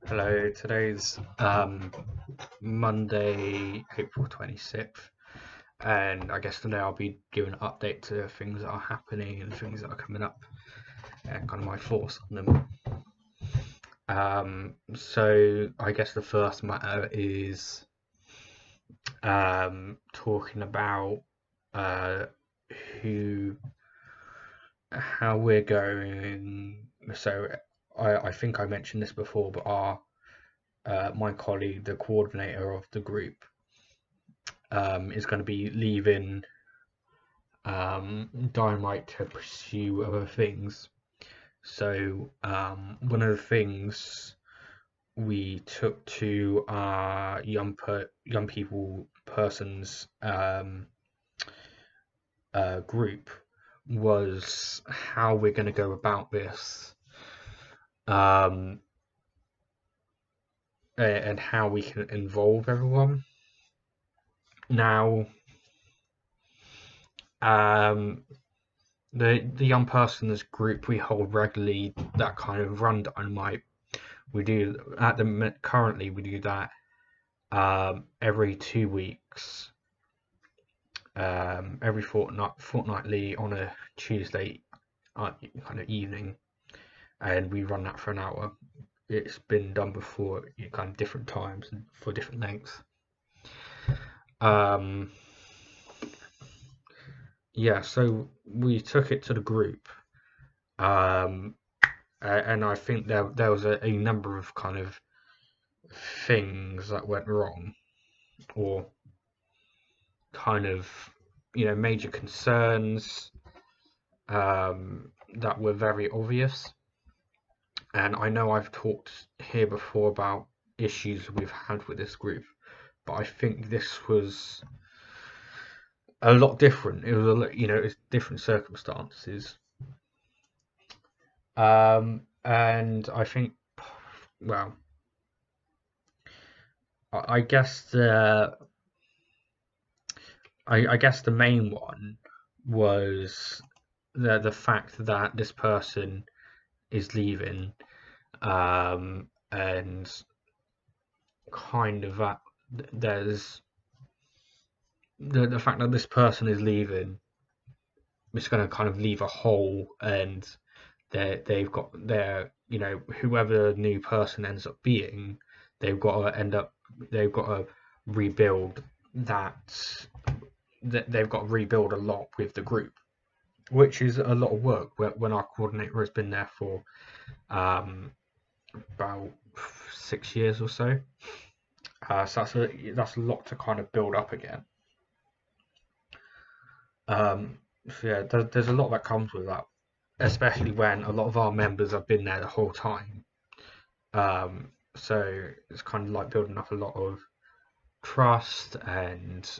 Hello, today's Monday, April 26th, and I guess today I'll be giving an update to things that are happening and things that are coming up and kind of my thoughts on them. So I guess the first matter is talking about uh, who, how we're going. So I think I mentioned this before, but my colleague, the coordinator of the group, is going to be leaving Dynamite to pursue other things. So one of the things we took to our young people persons group was how we're going to go about this, um, and how we can involve everyone. Now, um, the young persons group we hold regularly that kind of run Dynamite. We do at the currently we do that every 2 weeks, every fortnightly on a Tuesday kind of evening, and we run that for an hour. It's been done before, kind of different times and for different lengths. Um, yeah, so we took it to the group, um, and I think there was a number of kind of things that went wrong, or kind of major concerns that were very obvious. And I know I've talked here before about issues we've had with this group, but I think this was a lot different. It was it's different circumstances. And I think, well, I guess I guess the main one was the fact that this person is leaving, and kind of that there's the fact that this person is leaving is going to kind of leave a hole, and they've got their whoever the new person ends up being, they've got to end up they've got to rebuild that they've got to rebuild a lot with the group, which is a lot of work when our coordinator has been there for about 6 years or so. So that's a lot to kind of build up again. So yeah, there's a lot that comes with that, especially when a lot of our members have been there the whole time. So it's kind of like building up a lot of trust and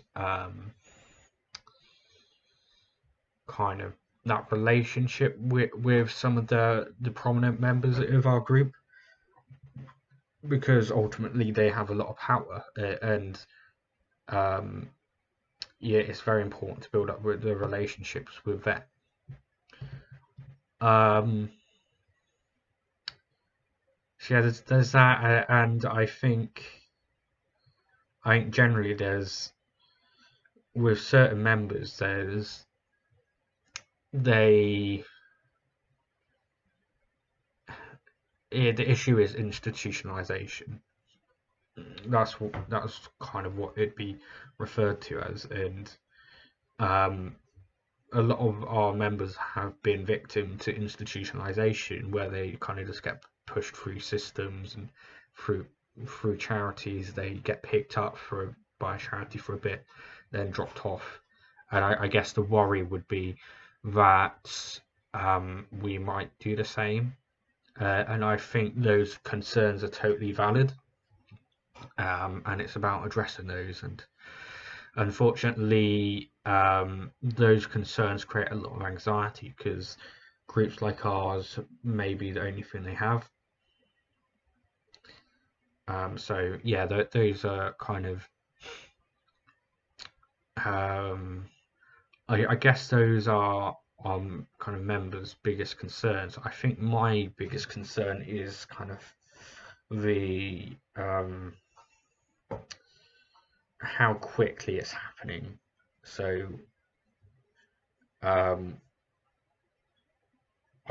kind of that relationship with some of the prominent members of our group, because ultimately they have a lot of power, and um, yeah, it's very important to build up with the relationships with them. Um, so yeah, there's that, and I think generally there's with certain members they the issue is institutionalization. That's kind of what it'd be referred to as, and um, a lot of our members have been victim to institutionalization, where they kind of just get pushed through systems and through through charities. They get picked up by a charity for a bit, then dropped off. And I guess the worry would be that we might do the same. And I think those concerns are totally valid, and it's about addressing those. And unfortunately, those concerns create a lot of anxiety because groups like ours may be the only thing they have. So yeah, those are kind of, um, I guess those are kind of members' biggest concerns. I think my biggest concern is kind of the how quickly it's happening. So I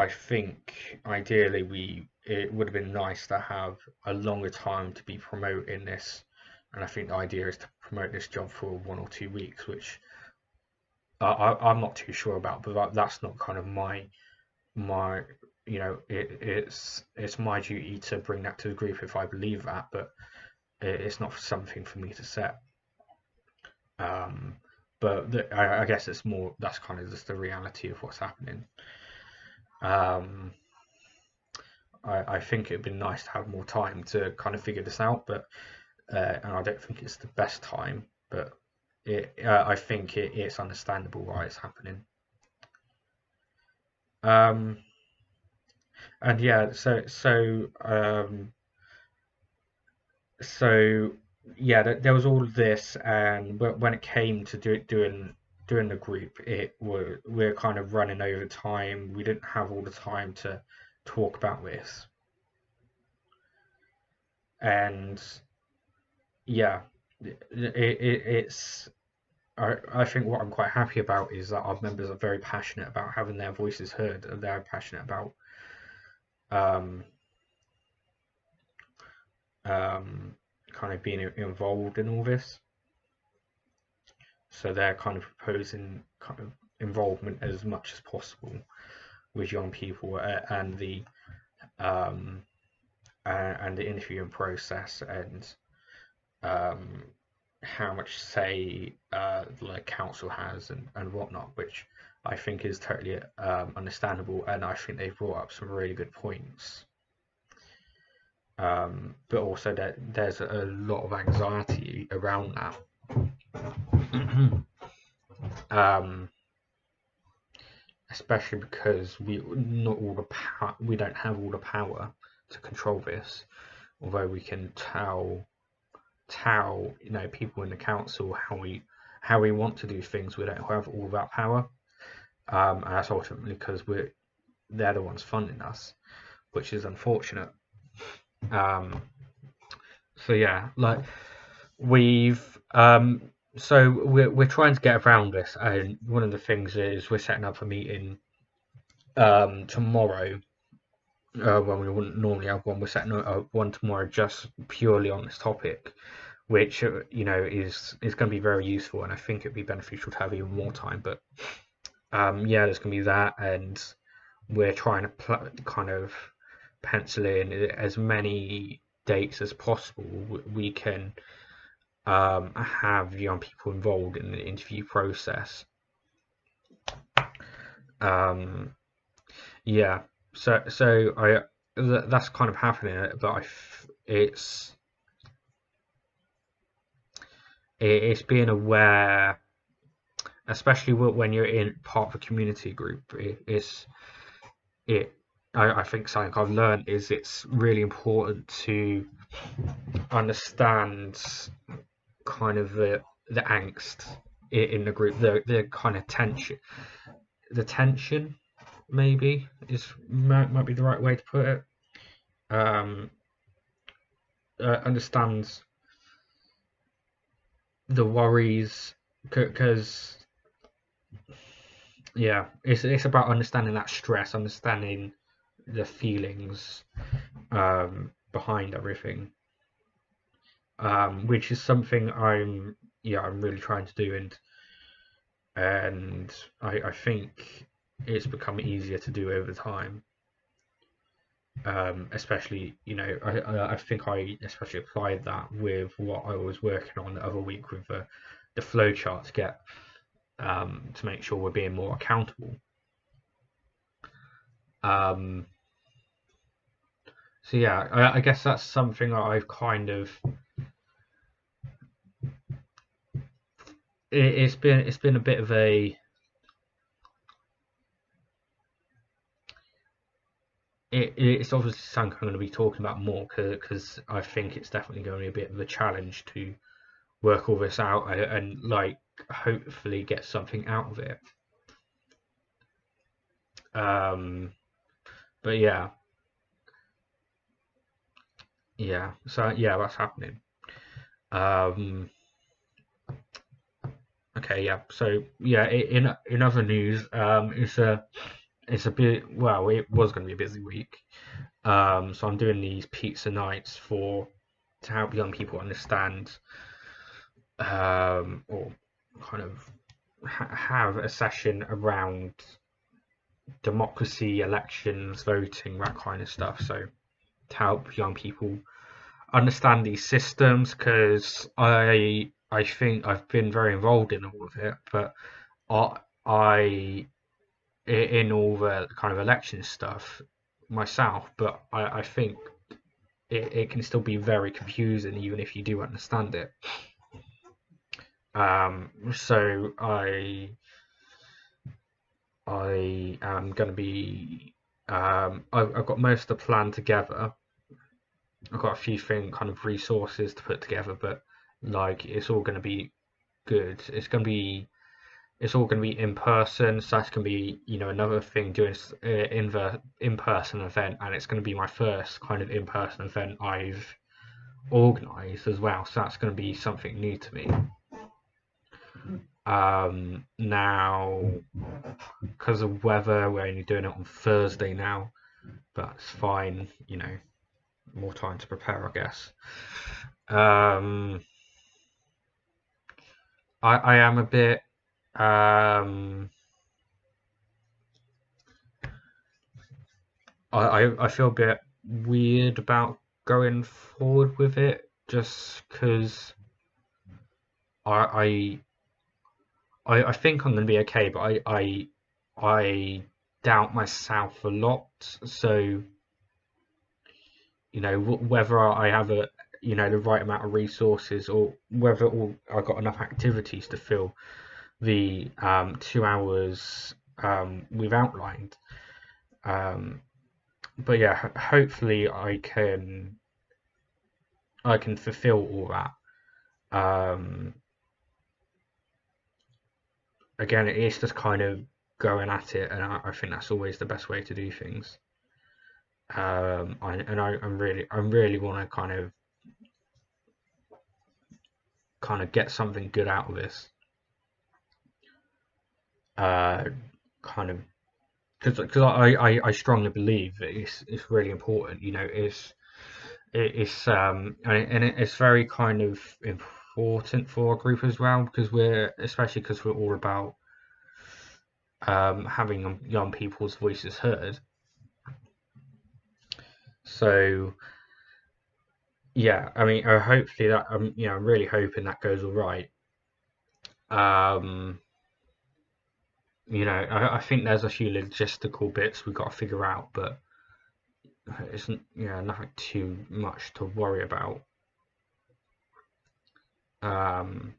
think ideally it would have been nice to have a longer time to be promoting this, and I think the idea is to promote this job for 1 or 2 weeks, which I'm not too sure about, but that's not kind of my it's my duty to bring that to the group if I believe that, but it's not something for me to set. But I guess that's kind of just the reality of what's happening. Um, I think it'd be nice to have more time to kind of figure this out, but and I don't think it's the best time, but I think it's understandable why it's happening. And yeah, so yeah, there was all of this, and when it came to doing the group, we're kind of running over time. We didn't have all the time to talk about this, and yeah, it's. I think what I'm quite happy about is that our members are very passionate about having their voices heard, and they're passionate about um, kind of being involved in all this. So they're kind of proposing kind of involvement as much as possible with young people um, and the interviewing process, and um, how much say the council has and whatnot, which I think is totally understandable, and I think they've brought up some really good points. But also there's a lot of anxiety around that. um, Especially because we don't have all the power to control this, although we can tell people in the council how we want to do things. We don't have all that power, and that's ultimately because they're the ones funding us, which is unfortunate. um, so yeah, like we've so we're trying to get around this, and one of the things is we're setting up a meeting tomorrow, when we wouldn't normally have one. We're setting up one tomorrow just purely on this topic, which is going to be very useful, and I think it'd be beneficial to have even more time. But yeah, there's going to be that, and we're trying to kind of pencil in as many dates as possible. We can have young people involved in the interview process. Yeah, so that's kind of happening, but it's being aware, especially when you're in part of a community group. I think something I've learned is it's really important to understand kind of the angst in the group, the kind of tension maybe might be the right way to put it. Understands the worries, because yeah, it's about understanding that stress, understanding the feelings behind everything, which is something I'm really trying to do, and I think it's become easier to do over time. Especially, I think I especially applied that with what I was working on the other week with the flow chart to get to make sure we're being more accountable. So yeah, I guess that's something that I've kind of it's been a bit of it's obviously something I'm going to be talking about more, because I think it's definitely going to be a bit of a challenge to work all this out and like hopefully get something out of it. But yeah, yeah, so yeah, that's happening. Um, okay, yeah. So yeah, in other news, it's a bit, well, it was going to be a busy week. So I'm doing these pizza nights for to help young people understand, or kind of have a session around democracy, elections, voting, that kind of stuff. So to help young people understand these systems, because I think I've been very involved in all of it, but I, I in all the kind of election stuff myself, but I think it can still be very confusing even if you do understand it. So I am going to be I've got most of the plan together. I've got a few kind of resources to put together, but like it's all going to be good. It's all going to be in person, so that's going to be another thing doing in the in person event, and it's going to be my first kind of in person event I've organised as well. So that's going to be something new to me. Now, because of weather, we're only doing it on Thursday now, but it's fine. More time to prepare, I guess. Um, I am a bit. Um, I feel a bit weird about going forward with it, just because I, I think I'm going to be okay, but I doubt myself a lot. So whether I have the right amount of resources, or whether I got enough activities to fill the 2 hours we've outlined. Um, but yeah, hopefully I can fulfill all that. Um, Again, it's just kind of going at it, and I think that's always the best way to do things. I really want to kind of get something good out of this. Uh, Kind of because I strongly believe that it's really important. It's very kind of important for our group as well, because we're all about having young people's voices heard. So yeah, I mean, hopefully that I'm really hoping that goes all right. Um, I think there's a few logistical bits we've got to figure out, but it's nothing too much to worry about. Um,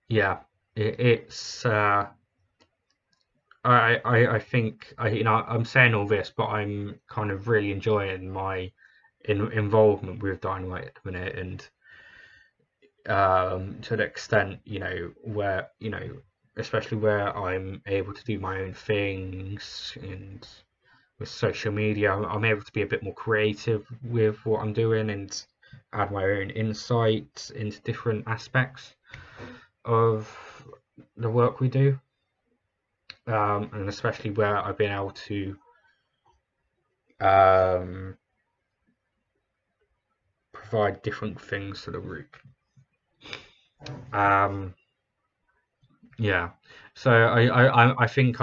yeah, it's I think I'm saying all this, but I'm kind of really enjoying my involvement with Dynamite at the minute, and to an extent, where especially where I'm able to do my own things, and with social media, I'm able to be a bit more creative with what I'm doing and add my own insights into different aspects of the work we do, and especially where I've been able to um, provide different things to the group. Um, yeah, so I think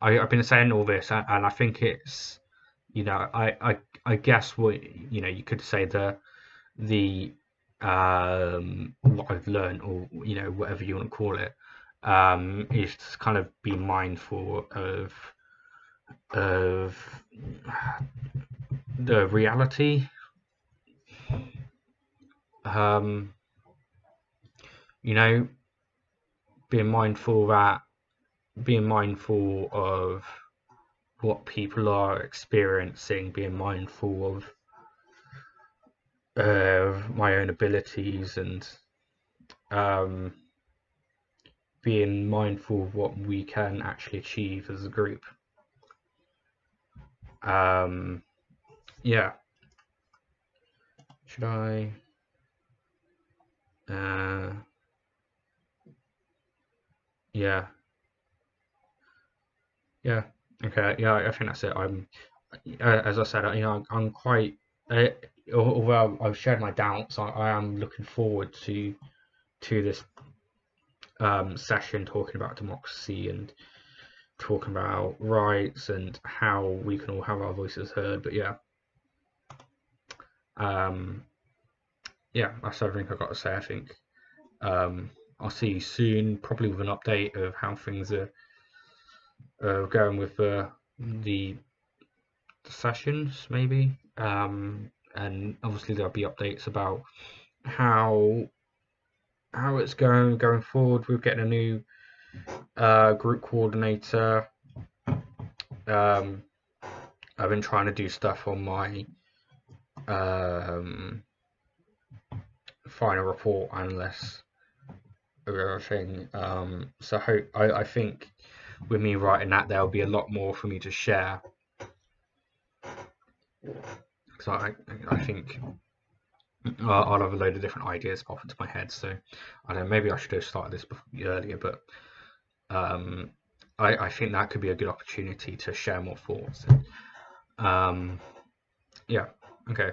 I've been saying all this, and I think it's I guess what you could say the what I've learned, or whatever you want to call it, is to kind of be mindful of the reality. Um, you know, being mindful that being mindful of what people are experiencing, being mindful of my own abilities, and um, being mindful of what we can actually achieve as a group. Yeah. Should I? Yeah. Yeah. Okay. Yeah. I think that's it. As I said, I'm quite. Although I've shared my doubts, I am looking forward to this session talking about democracy and talking about rights and how we can all have our voices heard. But yeah, yeah, that's everything I've got to say. I think I'll see you soon, probably with an update of how things are going with the sessions, maybe. And obviously there'll be updates about how it's going forward. We're getting a new group coordinator. I've been trying to do stuff on my final report and less of everything. So I think with me writing that, there'll be a lot more for me to share. So I think I'll have a load of different ideas pop into my head. So I don't know, maybe I should have started this earlier, but I think that could be a good opportunity to share more thoughts. Yeah. Okay.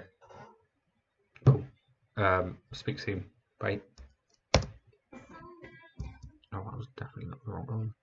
Cool. Speak soon. Bye. Oh, that was definitely not the wrong one.